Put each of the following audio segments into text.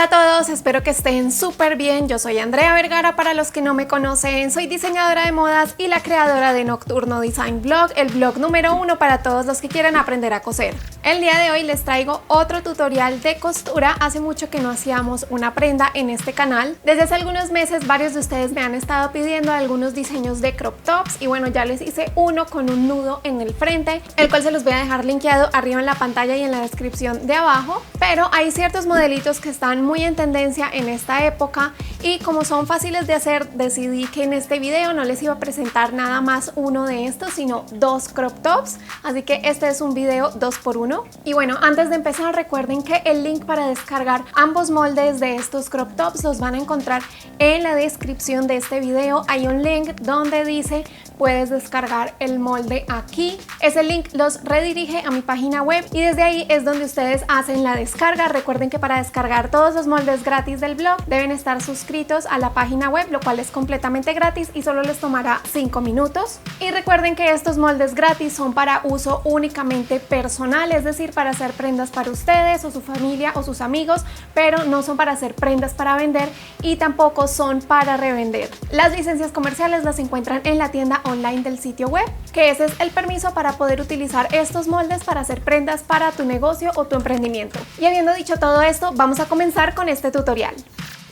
Hola a todos, espero que estén súper bien. Yo soy Andrea Vergara, para los que no me conocen, soy diseñadora de modas y la creadora de Nocturno Design Blog, el blog número 1 para todos los que quieran aprender a coser. El día de hoy les traigo otro tutorial de costura. Hace mucho que no hacíamos una prenda en este canal. Desde hace algunos meses varios de ustedes me han estado pidiendo algunos diseños de crop tops y bueno, ya les hice uno con un nudo en el frente, el cual se los voy a dejar linkeado arriba en la pantalla y en la descripción de abajo. Pero hay ciertos modelitos que están muy en tendencia en esta época y como son fáciles de hacer, decidí que en este video no les iba a presentar nada más uno de estos, sino dos crop tops, así que este es un video 2x1. Y bueno, antes de empezar, recuerden que el link para descargar ambos moldes de estos crop tops los van a encontrar en la descripción de este video. Hay un link donde dice puedes descargar el molde aquí. Ese link los redirige a mi página web y desde ahí es donde ustedes hacen la descarga. Recuerden que para descargar todos los moldes gratis del blog deben estar suscritos a la página web, lo cual es completamente gratis y solo les tomará 5 minutos. Y recuerden que estos moldes gratis son para uso únicamente personal, es decir, para hacer prendas para ustedes o su familia o sus amigos, pero no son para hacer prendas para vender y tampoco son para revender. Las licencias comerciales las encuentran en la tienda online del sitio web, que ese es el permiso para poder utilizar estos moldes para hacer prendas para tu negocio o tu emprendimiento. Y habiendo dicho todo esto, vamos a comenzar con este tutorial.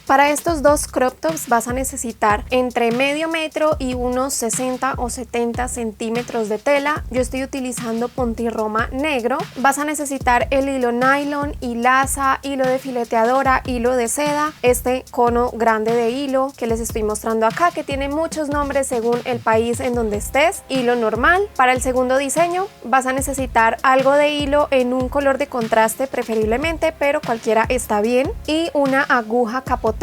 Para estos dos crop tops vas a necesitar entre medio metro y unos 60 o 70 centímetros de tela. Yo estoy utilizando puntirroma negro. Vas a necesitar el hilo nylon, hilaza, hilo de fileteadora, hilo de seda, este cono grande de hilo que les estoy mostrando acá, que tiene muchos nombres según el país en donde estés, hilo normal. Para el segundo diseño vas a necesitar algo de hilo en un color de contraste preferiblemente, pero cualquiera está bien, y una aguja capotera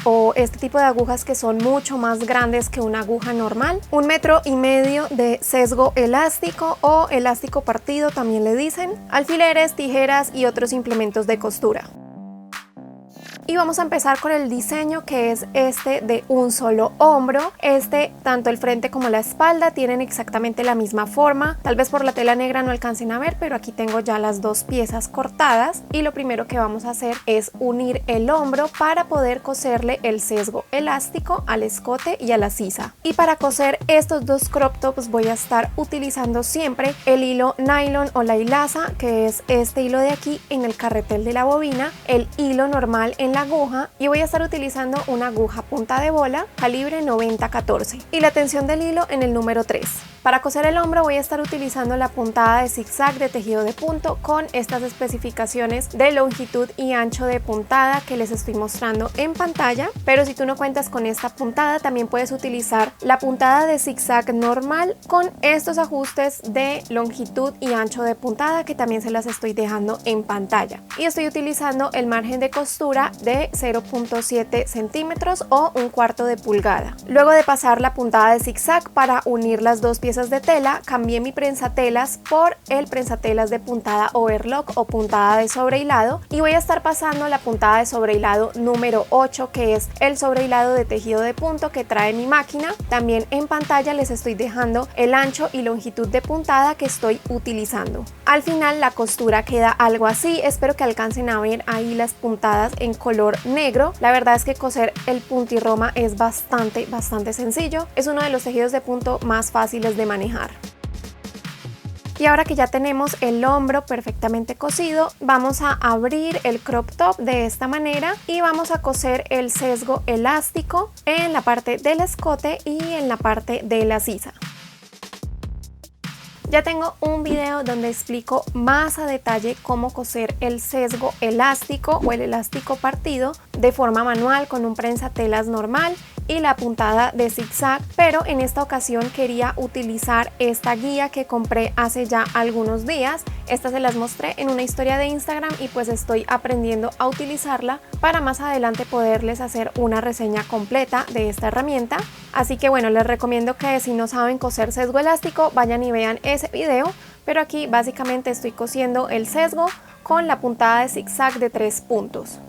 o este tipo de agujas que son mucho más grandes que una aguja normal, 1,5 metros de sesgo elástico o elástico partido también le dicen, alfileres, tijeras y otros implementos de costura. Y vamos a empezar con el diseño, que es este de un solo hombro. Tanto el frente como la espalda tienen exactamente la misma forma. Tal vez por la tela negra no alcancen a ver, pero aquí tengo ya las dos piezas cortadas y lo primero que vamos a hacer es unir el hombro para poder coserle el sesgo elástico al escote y a la sisa. Y para coser estos dos crop tops voy a estar utilizando siempre el hilo nylon o la hilaza, que es este hilo de aquí en el carretel de la bobina, el hilo normal en la aguja, y voy a estar utilizando una aguja punta de bola calibre 90-14 y la tensión del hilo en el número 3. Para coser el hombro voy a estar utilizando la puntada de zigzag de tejido de punto con estas especificaciones de longitud y ancho de puntada que les estoy mostrando en pantalla, pero si tú no cuentas con esta puntada también puedes utilizar la puntada de zigzag normal con estos ajustes de longitud y ancho de puntada que también se las estoy dejando en pantalla, y estoy utilizando el margen de costura de 0,7 centímetros o 1/4 de pulgada. Luego de pasar la puntada de zigzag para unir las dos piezas de tela, cambié mi prensatelas por el prensatelas de puntada overlock o puntada de sobrehilado, y voy a estar pasando la puntada de sobrehilado número 8, que es el sobrehilado de tejido de punto que trae mi máquina. También en pantalla les estoy dejando el ancho y longitud de puntada que estoy utilizando. Al final la costura queda algo así. Espero que alcancen a ver ahí las puntadas en color negro. La verdad es que coser el puntirroma es bastante sencillo. Es uno de los tejidos de punto más fáciles de manejar. Y ahora que ya tenemos el hombro perfectamente cosido, vamos a abrir el crop top de esta manera y vamos a coser el sesgo elástico en la parte del escote y en la parte de la sisa. Ya tengo un video donde explico más a detalle cómo coser el sesgo elástico o el elástico partido de forma manual con un prensatelas normal y la puntada de zigzag, pero en esta ocasión quería utilizar esta guía que compré hace ya algunos días. Estas se las mostré en una historia de Instagram y pues estoy aprendiendo a utilizarla para más adelante poderles hacer una reseña completa de esta herramienta. Así que bueno, les recomiendo que si no saben coser sesgo elástico vayan y vean ese video, pero aquí básicamente estoy cosiendo el sesgo con la puntada de zigzag de 3 puntos.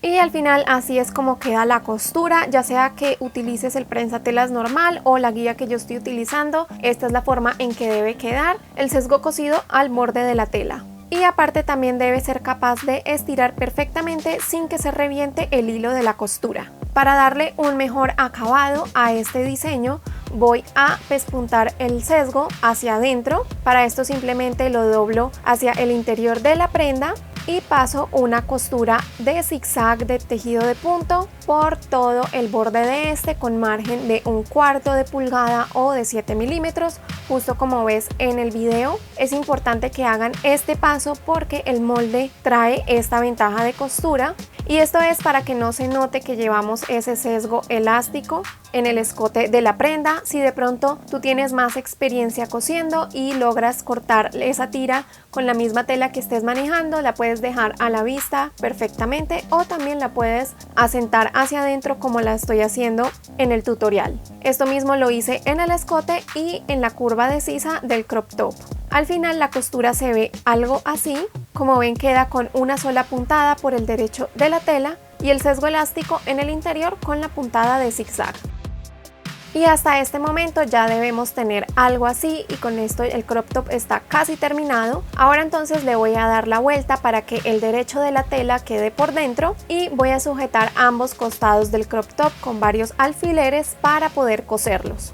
Y al final así es como queda la costura, ya sea que utilices el prensatelas normal o la guía que yo estoy utilizando. Esta es la forma en que debe quedar el sesgo cosido al borde de la tela. Y aparte también debe ser capaz de estirar perfectamente sin que se reviente el hilo de la costura. Para darle un mejor acabado a este diseño voy a pespuntar el sesgo hacia adentro. Para esto simplemente lo doblo hacia el interior de la prenda y paso una costura de zigzag de tejido de punto por todo el borde de este con margen de 1/4 de pulgada o de 7 milímetros, justo como ves en el video. Es importante que hagan este paso porque el molde trae esta ventaja de costura y esto es para que no se note que llevamos ese sesgo elástico en el escote de la prenda. Si de pronto tú tienes más experiencia cosiendo y logras cortar esa tira con la misma tela que estés manejando, la puedes dejar a la vista perfectamente o también la puedes asentar hacia adentro como la estoy haciendo en el tutorial. Esto mismo lo hice en el escote y en la curva de sisa del crop top. Al final la costura se ve algo así, como ven queda con una sola puntada por el derecho de la tela y el sesgo elástico en el interior con la puntada de zigzag. Y hasta este momento ya debemos tener algo así y con esto el crop top está casi terminado. Ahora entonces le voy a dar la vuelta para que el derecho de la tela quede por dentro y voy a sujetar ambos costados del crop top con varios alfileres para poder coserlos.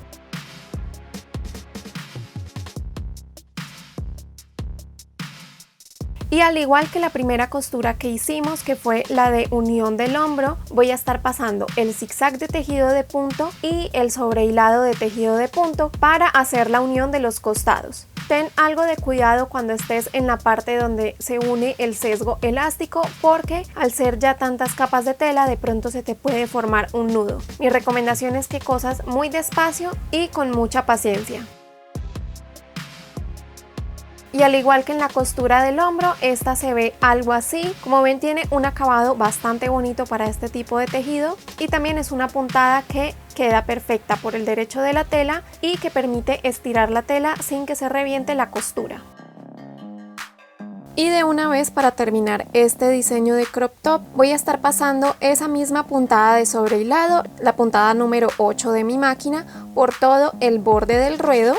Y al igual que la primera costura que hicimos, que fue la de unión del hombro, voy a estar pasando el zigzag de tejido de punto y el sobrehilado de tejido de punto para hacer la unión de los costados. Ten algo de cuidado cuando estés en la parte donde se une el sesgo elástico porque al ser ya tantas capas de tela de pronto se te puede formar un nudo. Mi recomendación es que cosas muy despacio y con mucha paciencia. Y al igual que en la costura del hombro, esta se ve algo así. Como ven, tiene un acabado bastante bonito para este tipo de tejido y también es una puntada que queda perfecta por el derecho de la tela y que permite estirar la tela sin que se reviente la costura. Y de una vez, para terminar este diseño de crop top, voy a estar pasando esa misma puntada de sobrehilado, la puntada número 8 de mi máquina, por todo el borde del ruedo.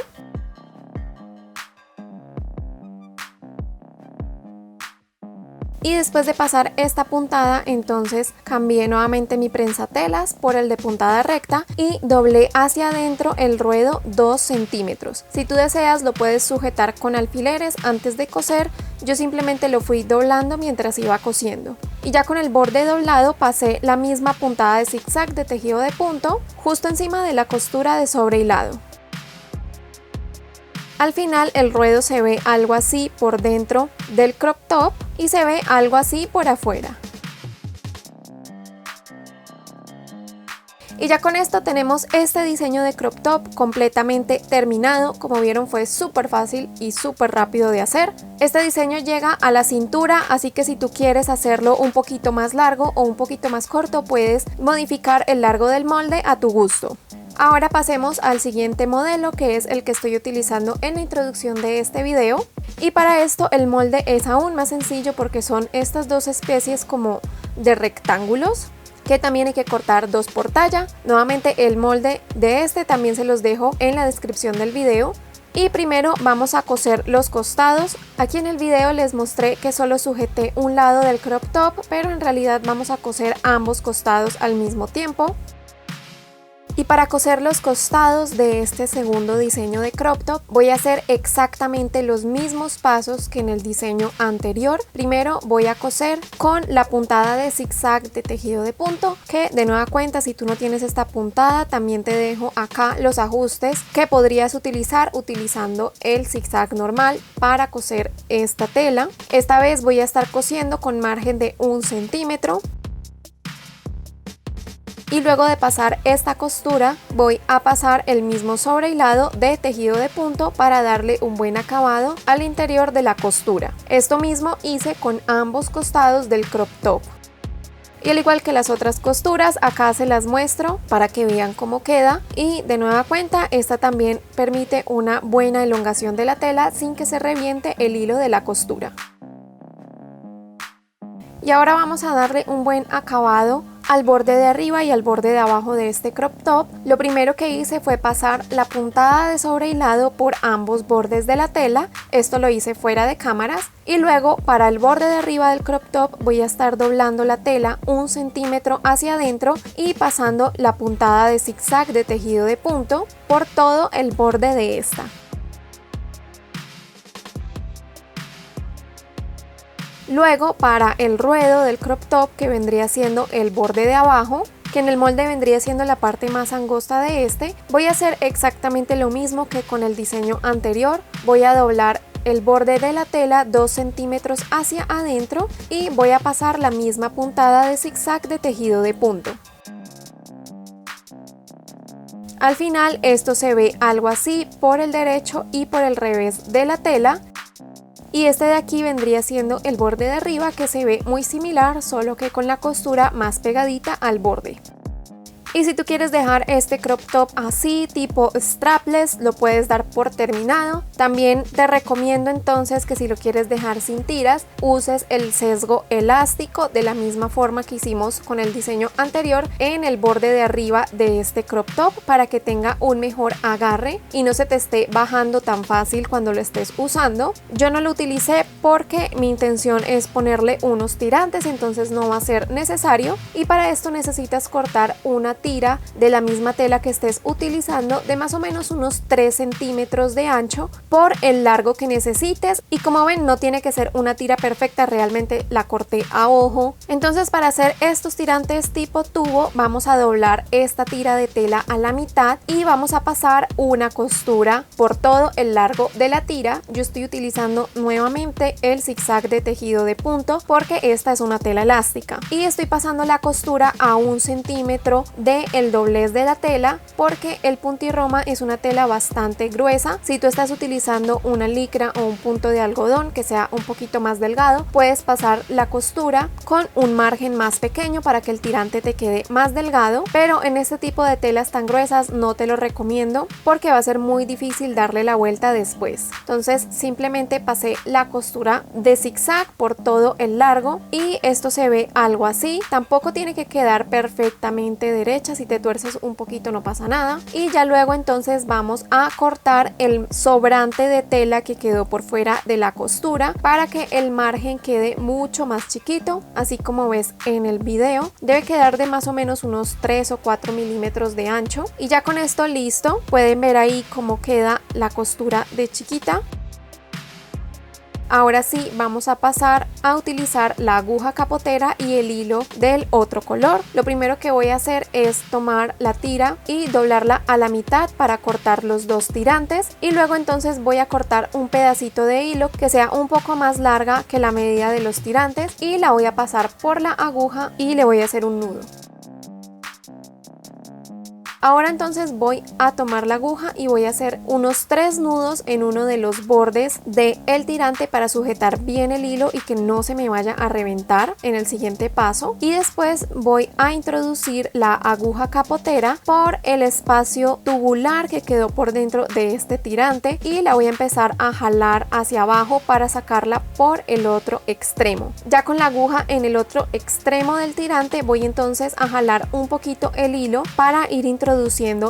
Y después de pasar esta puntada, entonces cambié nuevamente mi prensatelas por el de puntada recta y doblé hacia adentro el ruedo 2 centímetros. Si tú deseas lo puedes sujetar con alfileres antes de coser, yo simplemente lo fui doblando mientras iba cosiendo. Y ya con el borde doblado pasé la misma puntada de zigzag de tejido de punto justo encima de la costura de sobrehilado. Al final el ruedo se ve algo así por dentro del crop top y se ve algo así por afuera. Y ya con esto tenemos este diseño de crop top completamente terminado. Como vieron, fue súper fácil y súper rápido de hacer. Este diseño llega a la cintura, así que si tú quieres hacerlo un poquito más largo o un poquito más corto, puedes modificar el largo del molde a tu gusto. Ahora pasemos al siguiente modelo, que es el que estoy utilizando en la introducción de este video. Y para esto el molde es aún más sencillo porque son estas dos especies como de rectángulos que también hay que cortar 2 por talla. Nuevamente el molde de este también se los dejo en la descripción del video. Y primero vamos a coser los costados. Aquí en el video les mostré que solo sujeté un lado del crop top, pero en realidad vamos a coser ambos costados al mismo tiempo. Y para coser los costados de este segundo diseño de crop top voy a hacer exactamente los mismos pasos que en el diseño anterior. Primero voy a coser con la puntada de zigzag de tejido de punto, que de nueva cuenta, si tú no tienes esta puntada, también te dejo acá los ajustes que podrías utilizar utilizando el zigzag normal para coser esta tela. Esta vez voy a estar cosiendo con margen de 1 centímetro. Y luego de pasar esta costura voy a pasar el mismo sobrehilado de tejido de punto para darle un buen acabado al interior de la costura. Esto mismo hice con ambos costados del crop top. Y al igual que las otras costuras, acá se las muestro para que vean cómo queda. Y de nueva cuenta, esta también permite una buena elongación de la tela sin que se reviente el hilo de la costura. Y ahora vamos a darle un buen acabado al borde de arriba y al borde de abajo de este crop top, lo primero que hice fue pasar la puntada de sobrehilado por ambos bordes de la tela. Esto lo hice fuera de cámaras. Y luego para el borde de arriba del crop top voy a estar doblando la tela 1 centímetro hacia adentro y pasando la puntada de zigzag de tejido de punto por todo el borde de esta. Luego para el ruedo del crop top, que vendría siendo el borde de abajo, que en el molde vendría siendo la parte más angosta de este, voy a hacer exactamente lo mismo que con el diseño anterior. Voy a doblar el borde de la tela 2 centímetros hacia adentro y voy a pasar la misma puntada de zigzag de tejido de punto. Al final esto se ve algo así por el derecho y por el revés de la tela. Y este de aquí vendría siendo el borde de arriba, que se ve muy similar, solo que con la costura más pegadita al borde. Y si tú quieres dejar este crop top así, tipo strapless, lo puedes dar por terminado. También te recomiendo entonces que si lo quieres dejar sin tiras, uses el sesgo elástico de la misma forma que hicimos con el diseño anterior en el borde de arriba de este crop top, para que tenga un mejor agarre y no se te esté bajando tan fácil cuando lo estés usando. Yo no lo utilicé porque mi intención es ponerle unos tirantes, entonces no va a ser necesario. Y para esto necesitas cortar una tira de la misma tela que estés utilizando de más o menos unos 3 centímetros de ancho por el largo que necesites. Y como ven, no tiene que ser una tira perfecta, realmente la corté a ojo. Entonces para hacer estos tirantes tipo tubo vamos a doblar esta tira de tela a la mitad y vamos a pasar una costura por todo el largo de la tira. Yo estoy utilizando nuevamente el zigzag de tejido de punto porque esta es una tela elástica y estoy pasando la costura a 1 centímetro del doblez de la tela porque el puntirroma es una tela bastante gruesa. Si tú estás utilizando una licra o un punto de algodón que sea un poquito más delgado, puedes pasar la costura con un margen más pequeño para que el tirante te quede más delgado, pero en este tipo de telas tan gruesas no te lo recomiendo porque va a ser muy difícil darle la vuelta después. Entonces simplemente pasé la costura de zigzag por todo el largo y esto se ve algo así. Tampoco tiene que quedar perfectamente derecha, si te tuerces un poquito no pasa nada. Y ya luego entonces vamos a cortar el sobrante de tela que quedó por fuera de la costura para que el margen quede mucho más chiquito, así como ves en el video. Debe quedar de más o menos unos 3 o 4 milímetros de ancho y ya con esto listo. Pueden ver ahí cómo queda la costura de chiquita. Ahora sí vamos a pasar a utilizar la aguja capotera y el hilo del otro color. Lo primero que voy a hacer es tomar la tira y doblarla a la mitad para cortar los dos tirantes y luego entonces voy a cortar un pedacito de hilo que sea un poco más larga que la medida de los tirantes y la voy a pasar por la aguja y le voy a hacer un nudo. Ahora entonces voy a tomar la aguja y voy a hacer unos 3 nudos en uno de los bordes del tirante para sujetar bien el hilo y que no se me vaya a reventar en el siguiente paso. Y después voy a introducir la aguja capotera por el espacio tubular que quedó por dentro de este tirante y la voy a empezar a jalar hacia abajo para sacarla por el otro extremo. Ya con la aguja en el otro extremo del tirante voy entonces a jalar un poquito el hilo para ir introduciendo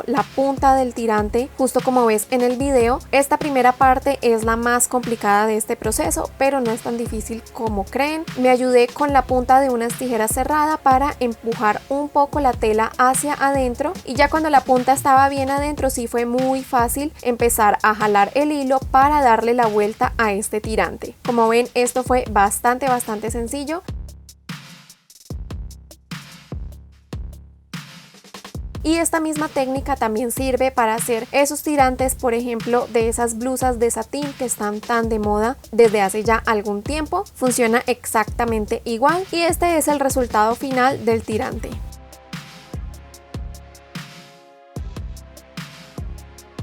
la punta del tirante justo como ves en el video. Esta primera parte es la más complicada de este proceso, pero no es tan difícil como creen. Me ayudé con la punta de unas tijeras cerrada para empujar un poco la tela hacia adentro y ya cuando la punta estaba bien adentro sí fue muy fácil empezar a jalar el hilo para darle la vuelta a este tirante. Como ven, esto fue bastante sencillo. Y esta misma técnica también sirve para hacer esos tirantes, por ejemplo, de esas blusas de satín que están tan de moda desde hace ya algún tiempo. Funciona exactamente igual y este es el resultado final del tirante.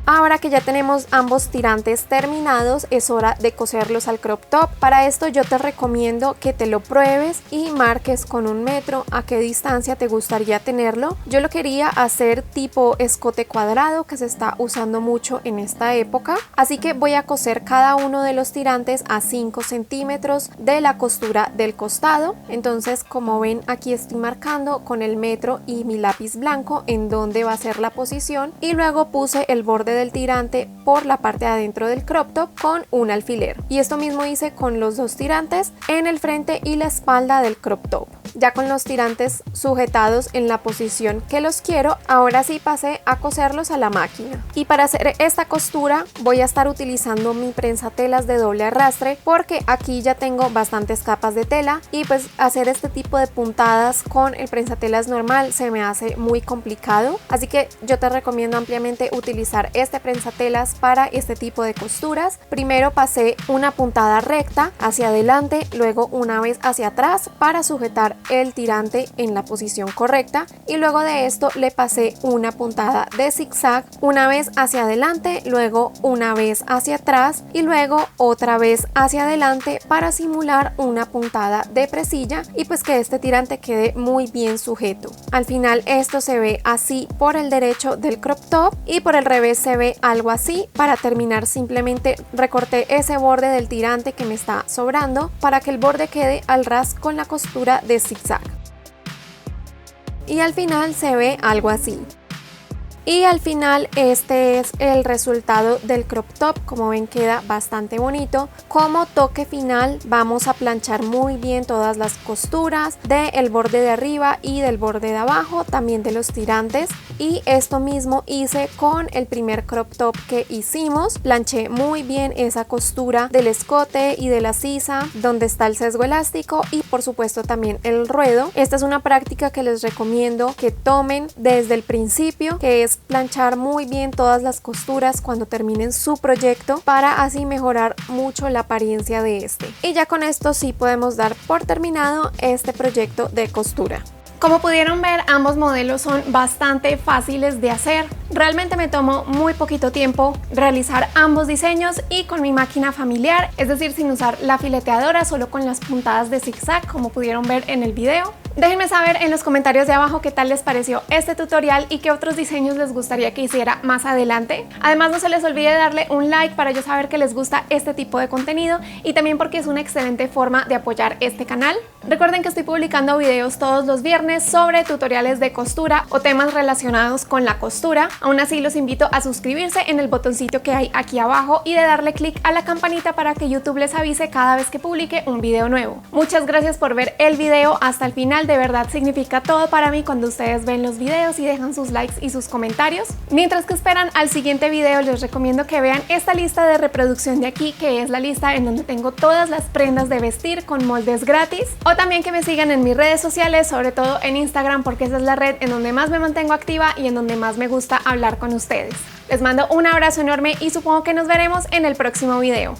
Ahora que ya tenemos ambos tirantes terminados, es hora de coserlos al crop top. Para esto yo te recomiendo que te lo pruebes y marques con 1 metro a qué distancia te gustaría tenerlo. Yo lo quería hacer tipo escote cuadrado, que se está usando mucho en esta época, así que voy a coser cada uno de los tirantes a 5 centímetros de la costura del costado. Entonces, como ven, aquí estoy marcando con el metro y mi lápiz blanco en dónde va a ser la posición, y luego puse el borde del tirante por la parte de adentro del crop top con un alfiler, y esto mismo hice con los 2 tirantes en el frente y la espalda del crop top. Ya con los tirantes sujetados en la posición que los quiero, ahora sí pasé a coserlos a la máquina. Y para hacer esta costura voy a estar utilizando mi prensatelas de doble arrastre, porque aquí ya tengo bastantes capas de tela y pues hacer este tipo de puntadas con el prensatelas normal se me hace muy complicado, así que yo te recomiendo ampliamente utilizar este prensatelas para este tipo de costuras. Primero pasé una puntada recta hacia adelante, luego una vez hacia atrás para sujetar el tirante en la posición correcta, y luego de esto le pasé una puntada de zigzag, una vez hacia adelante, luego una vez hacia atrás y luego otra vez hacia adelante para simular una puntada de presilla y pues que este tirante quede muy bien sujeto. Al final esto se ve así por el derecho del crop top y por el revés se ve algo así. Para terminar simplemente recorté ese borde del tirante que me está sobrando para que el borde quede al ras con la costura de zigzag, y al final se ve algo así. Y al final este es el resultado del crop top. Como ven, queda bastante bonito. Como toque final vamos a planchar muy bien todas las costuras del borde de arriba y del borde de abajo, también de los tirantes, y esto mismo hice con el primer crop top que hicimos. Planché muy bien esa costura del escote y de la sisa donde está el sesgo elástico y por supuesto también el ruedo. Esta es una práctica que les recomiendo que tomen desde el principio, que es planchar muy bien todas las costuras cuando terminen su proyecto para así mejorar mucho la apariencia de este. Y ya con esto sí podemos dar por terminado este proyecto de costura. Como pudieron ver, ambos modelos son bastante fáciles de hacer. Realmente me tomó muy poquito tiempo realizar ambos diseños y con mi máquina familiar, es decir, sin usar la fileteadora, solo con las puntadas de zigzag, como pudieron ver en el video. Déjenme saber en los comentarios de abajo qué tal les pareció este tutorial y qué otros diseños les gustaría que hiciera más adelante. Además, no se les olvide darle un like para yo saber que les gusta este tipo de contenido y también porque es una excelente forma de apoyar este canal. Recuerden que estoy publicando videos todos los viernes sobre tutoriales de costura o temas relacionados con la costura. Aún así, los invito a suscribirse en el botoncito que hay aquí abajo y de darle clic a la campanita para que YouTube les avise cada vez que publique un video nuevo. Muchas gracias por ver el video hasta el final. De verdad significa todo para mí cuando ustedes ven los videos y dejan sus likes y sus comentarios. Mientras que esperan al siguiente video, les recomiendo que vean esta lista de reproducción de aquí, que es la lista en donde tengo todas las prendas de vestir con moldes gratis, o también que me sigan en mis redes sociales, sobre todo en Instagram, porque esa es la red en donde más me mantengo activa y en donde más me gusta hablar con ustedes. Les mando un abrazo enorme y supongo que nos veremos en el próximo video.